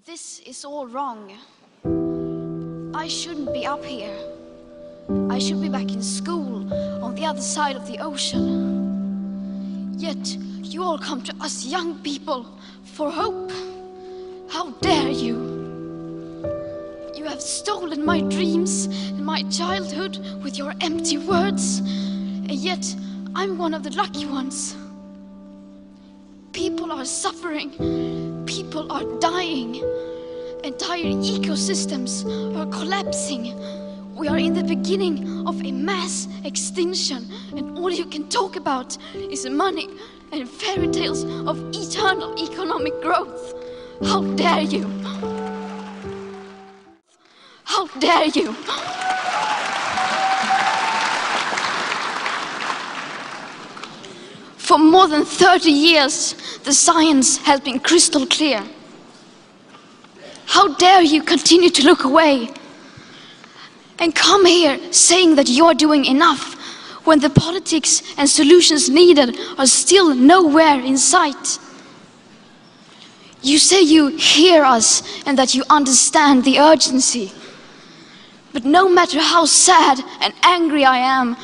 This is all wrong. I shouldn't be up here. I should be back in school on the other side of the ocean. Yet you all come to us young people for hope. How dare you? You have stolen my dreams and my childhood with your empty words, and yet I'm one of the lucky ones. People are suffering, people are dying, entire ecosystems are collapsing. We are in the beginning of a mass extinction, and all you can talk about is money and fairy tales of eternal economic growth. How dare you? How dare you? For more than 30 years, the science has been crystal clear. How dare you continue to look away and come here saying that you're doing enough when the politics and solutions needed are still nowhere in sight? You say you hear us and that you understand the urgency. But no matter how sad and angry I am,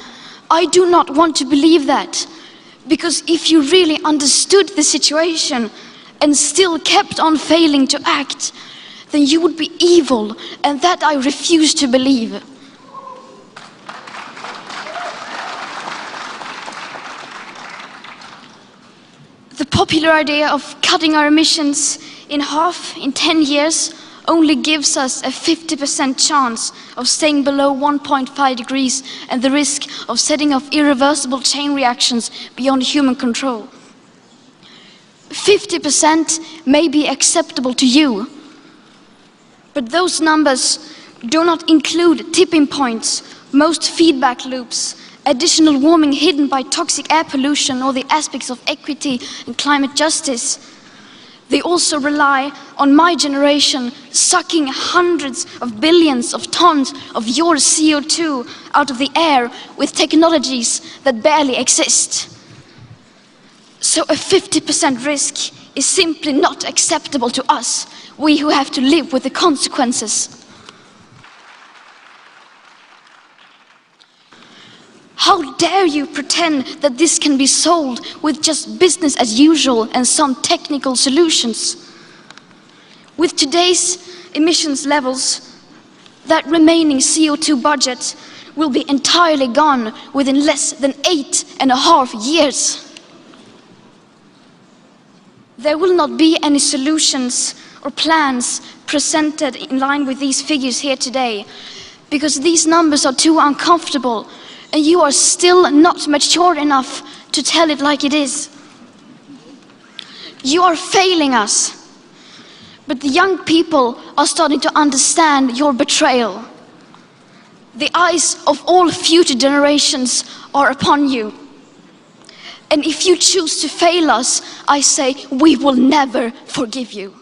I do not want to believe that. Because if you really understood the situation and still kept on failing to act, then you would be evil, and that I refuse to believe. The popular idea of cutting our emissions in half in 10 years only gives us a 50% chance of staying below 1.5 degrees and the risk of setting off irreversible chain reactions beyond human control. 50% may be acceptable to you, but those numbers do not include tipping points, most feedback loops, additional warming hidden by toxic air pollution, or the aspects of equity and climate justice. They also rely on my generation sucking hundreds of billions of tons of your CO2 out of the air with technologies that barely exist. So a 50% risk is simply not acceptable to us, we who have to live with the consequences. How dare you pretend that this can be solved with just business as usual and some technical solutions? With today's emissions levels, that remaining CO2 budget will be entirely gone within less than 8.5 years. There will not be any solutions or plans presented in line with these figures here today, because these numbers are too uncomfortable, and you are still not mature enough to tell it like it is. You are failing us, but the young people are starting to understand your betrayal. The eyes of all future generations are upon you. And if you choose to fail us, I say we will never forgive you.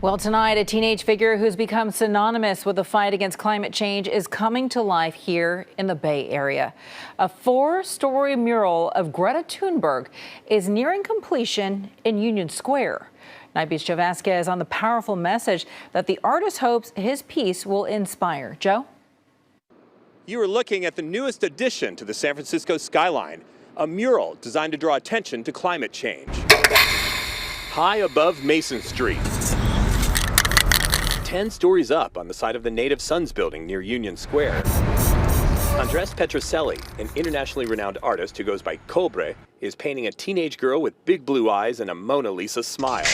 Well, tonight, a teenage figure who's become synonymous with the fight against climate change is coming to life here in the Bay Area. A 4-story mural of Greta Thunberg is nearing completion in Union Square. Nightbeat's Joe Vasquez on the powerful message that the artist hopes his piece will inspire. Joe? You are looking at the newest addition to the San Francisco skyline, a mural designed to draw attention to climate change. High above Mason Street, 10 stories up on the side of the Native Sons building near Union Square. Andres Petrocelli, an internationally renowned artist who goes by Gore, is painting a teenage girl with big blue eyes and a Mona Lisa smile.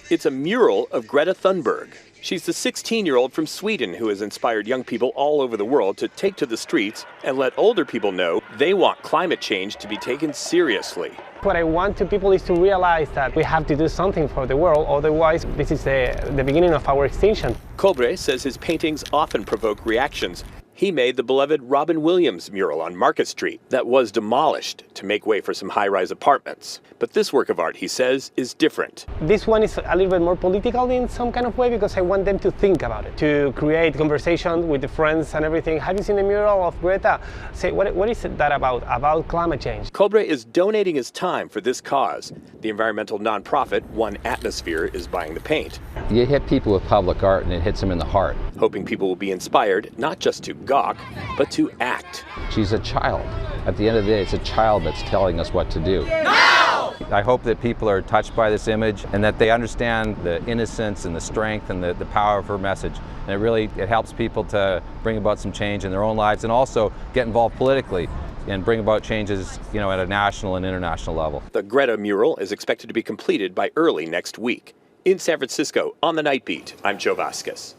It's a mural of Greta Thunberg. She's the 16-year-old from Sweden who has inspired young people all over the world to take to the streets and let older people know they want climate change to be taken seriously. What I want to people is to realize that we have to do something for the world, otherwise this is the beginning of our extinction. Gore says his paintings often provoke reactions. He made the beloved Robin Williams mural on Market Street that was demolished to make way for some high-rise apartments. But this work of art, he says, is different. This one is a little bit more political in some kind of way because I want them to think about it, to create conversation with the friends and everything. Have you seen the mural of Greta? Say, what is that about climate change? Cobre is donating his time for this cause. The environmental nonprofit One Atmosphere is buying the paint. You hit people with public art and it hits them in the heart. Hoping people will be inspired not just to gawk, but to act. She's a child. At the end of the day, it's a child that's telling us what to do. Now! I hope that people are touched by this image and that they understand the innocence and the strength and the power of her message. And it helps people to bring about some change in their own lives and also get involved politically and bring about changes, at a national and international level. The Greta mural is expected to be completed by early next week. In San Francisco, on the Night Beat, I'm Joe Vasquez.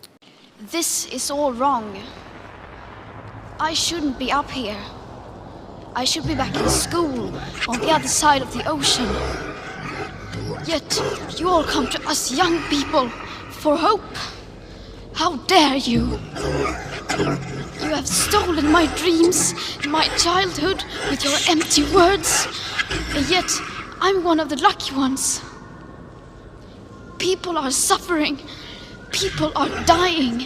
This is all wrong. I shouldn't be up here. I should be back in school on the other side of the ocean. Yet you all come to us young people for hope. How dare you? You have stolen my dreams, my childhood with your empty words. And yet I'm one of the lucky ones. People are suffering. People are dying.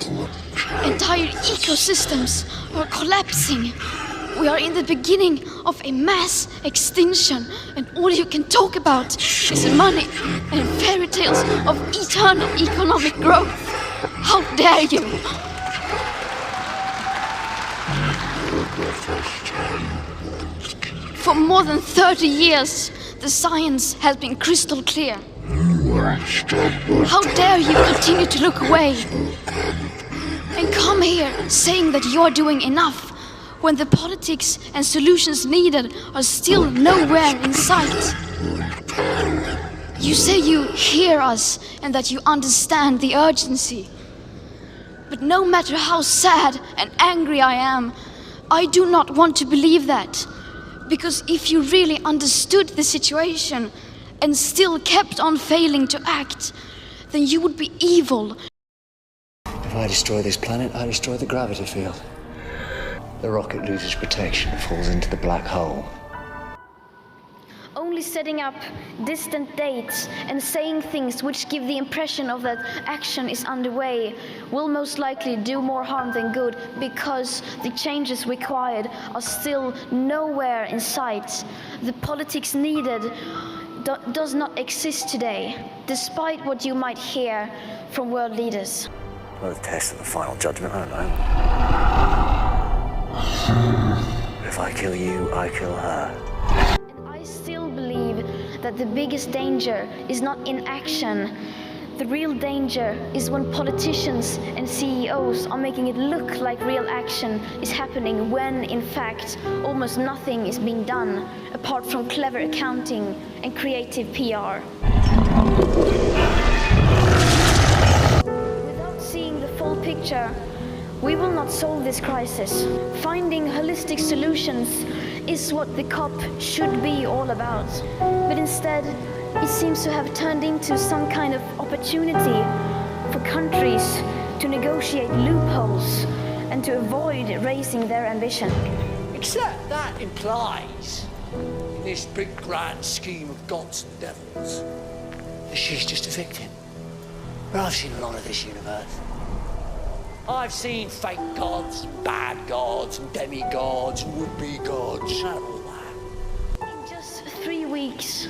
Entire ecosystems are collapsing. We are in the beginning of a mass extinction, and all you can talk about is money and fairy tales of eternal economic growth. How dare you! For more than 30 years, the science has been crystal clear. How dare you continue to look away and come here saying that you are doing enough when the politics and solutions needed are still nowhere in sight? You say you hear us and that you understand the urgency. But no matter how sad and angry I am, I do not want to believe that. Because if you really understood the situation and still kept on failing to act, then you would be evil. If I destroy this planet, I destroy the gravity field. The rocket loses protection, falls into the black hole. Only setting up distant dates and saying things which give the impression of that action is underway will most likely do more harm than good, because the changes required are still nowhere in sight. The politics needed does not exist today, despite what you might hear from world leaders. Well, the test of the final judgment, I don't know. If I kill you, I kill her. And I still believe that the biggest danger is not inaction. The real danger is when politicians and CEOs are making it look like real action is happening when, in fact, almost nothing is being done apart from clever accounting and creative PR. Without seeing the full picture, we will not solve this crisis. Finding holistic solutions is what the COP should be all about. But instead, it seems to have turned into some kind of opportunity for countries to negotiate loopholes and to avoid raising their ambition. Except that implies, in this big grand scheme of gods and devils, that she's just a victim. But I've seen a lot of this universe. I've seen fake gods, and bad gods, and demigods, and would-be gods, and all that. In just 3 weeks,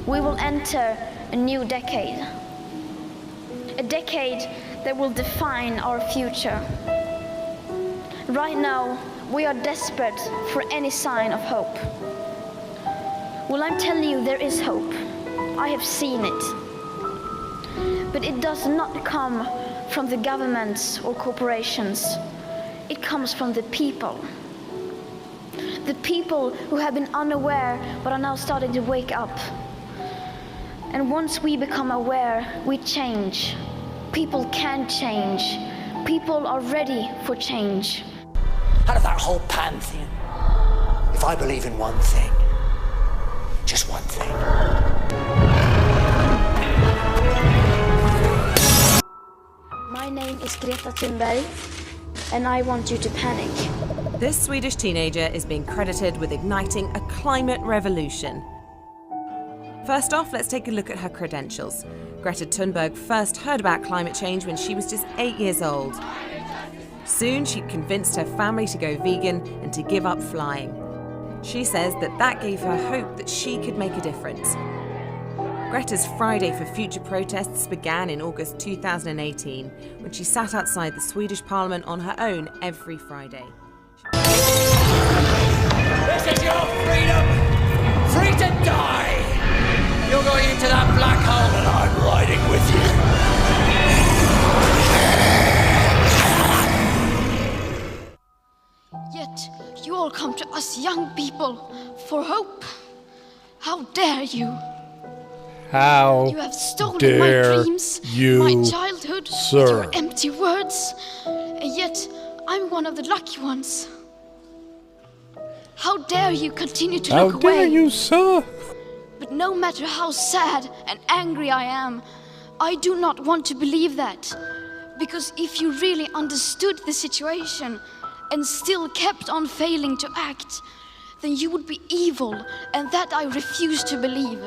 we will enter a new decade. A decade that will define our future. Right now, we are desperate for any sign of hope. Well, I'm telling you, there is hope. I have seen it. But it does not come from the governments or corporations. It comes from the people. The people who have been unaware but are now starting to wake up. And once we become aware, we change. People can change. People are ready for change. Out of that whole pantheon, If I believe in one thing, just one thing. My name is Greta Thunberg. and I want you to panic. This Swedish teenager is being credited with igniting a climate revolution. First off, let's take a look at her credentials. Greta Thunberg first heard about climate change when she was just 8 years old. Soon, she'd convinced her family to go vegan and to give up flying. She says that gave her hope that she could make a difference. Greta's Friday for Future protests began in August 2018, when she sat outside the Swedish Parliament on her own every Friday. This is your freedom! Free to die! You're going into that black hole and I'm riding with you. Yet you all come to us young people for hope. How dare you? How You have stolen dare my dreams, you, my childhood, sir. with your empty words. And yet I'm one of the lucky ones. How dare you continue to look away? How dare you, sir? But no matter how sad and angry I am, I do not want to believe that. Because if you really understood the situation and still kept on failing to act, then you would be evil, and that I refuse to believe.